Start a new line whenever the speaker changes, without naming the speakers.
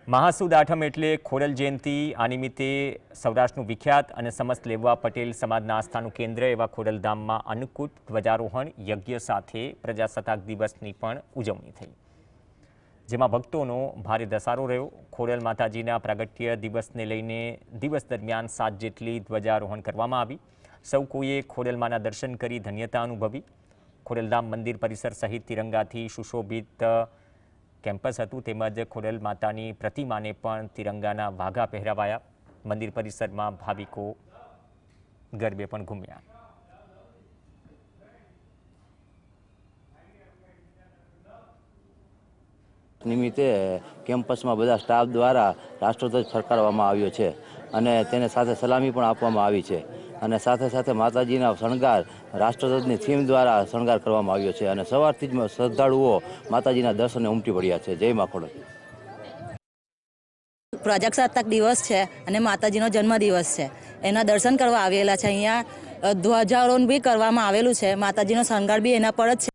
મહાસુદ આઠમ એટલે ખોડલ જયંતિ। આ નિમિત્તે સૌરાષ્ટ્રનું વિખ્યાત અને સમસ્ત લેવા પટેલ સમાજના આસ્થાનું કેન્દ્ર એવા ખોડલધામમાં અન્નકૂટ ધ્વજારોહણ યજ્ઞ સાથે પ્રજાસત્તાક દિવસની પણ ઉજવણી થઈ, જેમાં ભક્તોનો ભારે ધસારો રહ્યો। ખોડલ માતાજીના પ્રાગટ્ય દિવસને લઈને દિવસ દરમિયાન 7 જેટલી ધ્વજારોહણ કરવામાં આવી। સૌ કોઈએ ખોડલમાના દર્શન કરી ધન્યતા અનુભવી। ખોડલધામ મંદિર પરિસર સહિત તિરંગાથી સુશોભિત કેમ્પસ હતું, તેમજ ખોડલ માતાની પ્રતિમાને પણ તિરંગાના વાઘા પહેરાવાયા। મંદિર પરિસરમાં ભાવિકો ગરબે પણ ઘૂમ્યા।
નિમિત્તે કેમ્પસમાં બધા સ્ટાફ દ્વારા રાષ્ટ્રધ્વજ ફરકાવવામાં આવ્યો છે અને તેને સાથે સલામી પણ આપવામાં આવી છે અને સાથે સાથે માતાજીના શણગાર રાષ્ટ્રધ્વજની થીમ દ્વારા શણગાર કરવામાં આવ્યો છે અને સવારથી જ શ્રદ્ધાળુઓ માતાજીના દર્શને ઉમટી પડ્યા છે। જય મા ખોડલ।
પ્રજાસત્તાક દિવસ છે અને માતાજીનો જન્મદિવસ છે, એના દર્શન કરવા આવેલા છે। અહીંયા ધ્વજારોહણ બી કરવામાં આવેલું છે, માતાજીનો શણગાર બી એના પર જ છે।